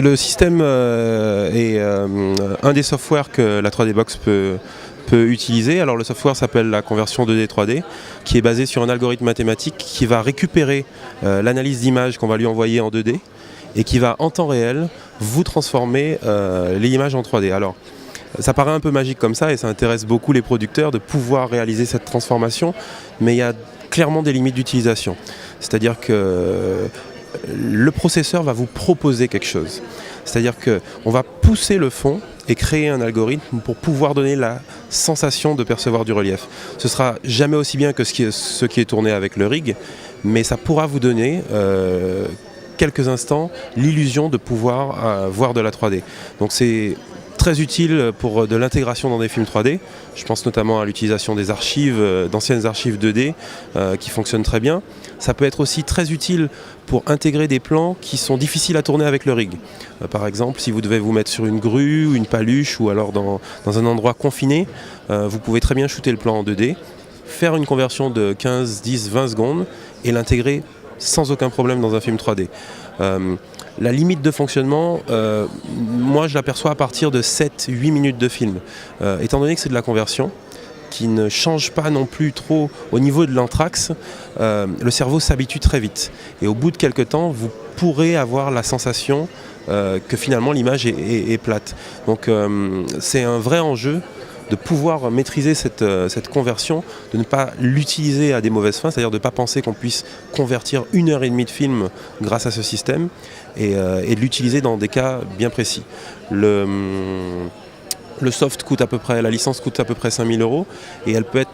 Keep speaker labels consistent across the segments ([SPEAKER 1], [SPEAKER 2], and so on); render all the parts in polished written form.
[SPEAKER 1] le système est un des softwares que la 3D Box peut utiliser. Alors le software s'appelle la conversion 2D 3D, qui est basé sur un algorithme mathématique qui va récupérer l'analyse d'image qu'on va lui envoyer en 2D et qui va en temps réel vous transformer les images en 3D. Alors ça paraît un peu magique comme ça et ça intéresse beaucoup les producteurs de pouvoir réaliser cette transformation, mais il y a clairement des limites d'utilisation. C'est-à-dire que le processeur va vous proposer quelque chose. C'est-à-dire qu'on va pousser le fond et créer un algorithme pour pouvoir donner la sensation de percevoir du relief. Ce sera jamais aussi bien que ce qui est tourné avec le rig, mais ça pourra vous donner quelques instants l'illusion de pouvoir voir de la 3D. Donc c'est très utile pour de l'intégration dans des films 3D. Je pense notamment à l'utilisation des archives, d'anciennes archives 2D qui fonctionnent très bien. Ça peut être aussi très utile pour intégrer des plans qui sont difficiles à tourner avec le rig. Par exemple, si vous devez vous mettre sur une grue ou une paluche ou alors dans un endroit confiné, vous pouvez très bien shooter le plan en 2D, faire une conversion de 15, 10, 20 secondes et l'intégrer sans aucun problème dans un film 3D. La limite de fonctionnement, moi je l'aperçois à partir de 7-8 minutes de film. Étant donné que c'est de la conversion, qui ne change pas non plus trop au niveau de l'anthrax, le cerveau s'habitue très vite. Et au bout de quelques temps, vous pourrez avoir la sensation que finalement l'image est plate. Donc c'est un vrai enjeu de pouvoir maîtriser cette conversion, de ne pas l'utiliser à des mauvaises fins, c'est-à-dire de ne pas penser qu'on puisse convertir 1h30 de film grâce à ce système et de l'utiliser dans des cas bien précis. Le soft coûte à peu près, la licence coûte à peu près 5 000 € et elle peut être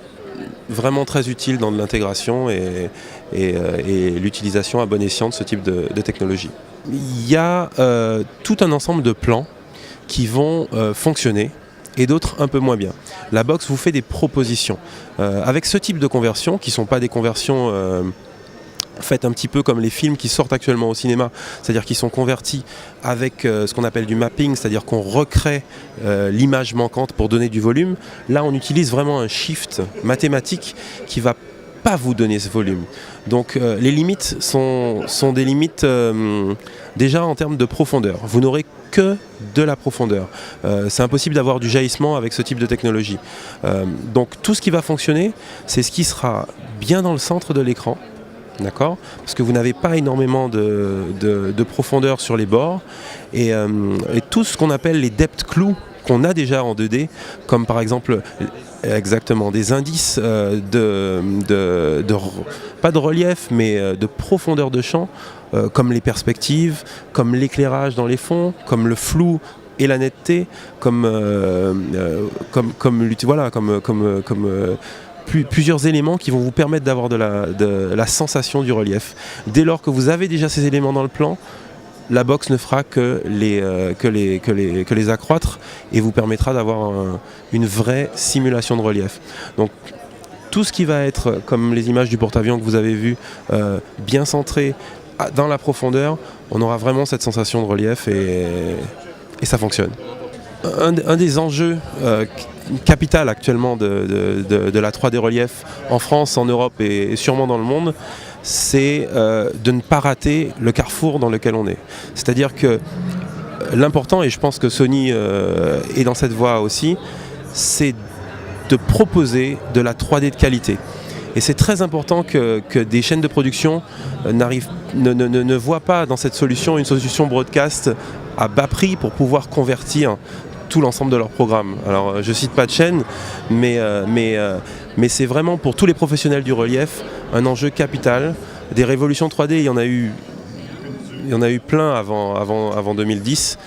[SPEAKER 1] vraiment très utile dans de l'intégration et l'utilisation à bon escient de ce type de technologie. Il y a tout un ensemble de plans qui vont fonctionner et d'autres un peu moins bien. La box vous fait des propositions. Avec ce type de conversion, qui ne sont pas des conversions faites un petit peu comme les films qui sortent actuellement au cinéma, c'est-à-dire qui sont convertis avec ce qu'on appelle du mapping, c'est-à-dire qu'on recrée l'image manquante pour donner du volume. Là, on utilise vraiment un shift mathématique qui va pas vous donner ce volume. Donc les limites sont des limites déjà en termes de profondeur. Vous n'aurez que de la profondeur. C'est impossible d'avoir du jaillissement avec ce type de technologie. Donc tout ce qui va fonctionner, c'est ce qui sera bien dans le centre de l'écran. D'accord ? Parce que vous n'avez pas énormément de profondeur sur les bords et tout ce qu'on appelle les depth clues qu'on a déjà en 2D, comme par exemple exactement des indices pas de relief mais de profondeur de champ, comme les perspectives, comme l'éclairage dans les fonds, comme le flou et la netteté, plusieurs éléments qui vont vous permettre d'avoir de la sensation du relief. Dès lors que vous avez déjà ces éléments dans le plan, la box ne fera que les accroître et vous permettra d'avoir une vraie simulation de relief. Donc tout ce qui va être, comme les images du porte-avions que vous avez vues, bien centré dans la profondeur, on aura vraiment cette sensation de relief et ça fonctionne. Un des enjeux capital actuellement de la 3D relief en France, en Europe et sûrement dans le monde, c'est de ne pas rater le carrefour dans lequel on est. C'est-à-dire que l'important, et je pense que Sony est dans cette voie aussi, c'est de proposer de la 3D de qualité. Et c'est très important que des chaînes de production ne voient pas dans cette solution une solution broadcast à bas prix pour pouvoir convertir tout l'ensemble de leur programme. Alors je cite pas de chaîne, mais c'est vraiment pour tous les professionnels du relief un enjeu capital. Des révolutions 3D, il y en a eu plein avant 2010.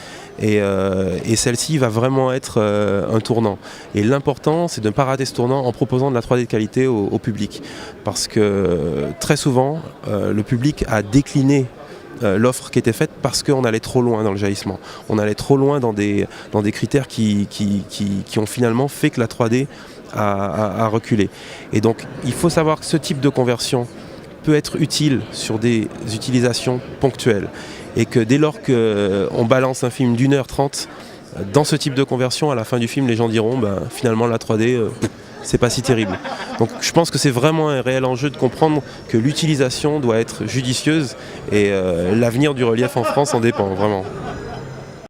[SPEAKER 1] Et celle-ci va vraiment être un tournant. Et l'important, c'est de ne pas rater ce tournant en proposant de la 3D de qualité au public. Parce que très souvent, le public a décliné l'offre qui était faite parce qu'on allait trop loin dans le jaillissement. On allait trop loin dans des critères qui ont finalement fait que la 3D a reculé. Et donc, il faut savoir que ce type de conversion peut être utile sur des utilisations ponctuelles. Et que dès lors qu'on balance un film d'1h30, dans ce type de conversion, à la fin du film, les gens diront finalement la 3D, c'est pas si terrible. Donc je pense que c'est vraiment un réel enjeu de comprendre que l'utilisation doit être judicieuse et l'avenir du relief en France en dépend vraiment.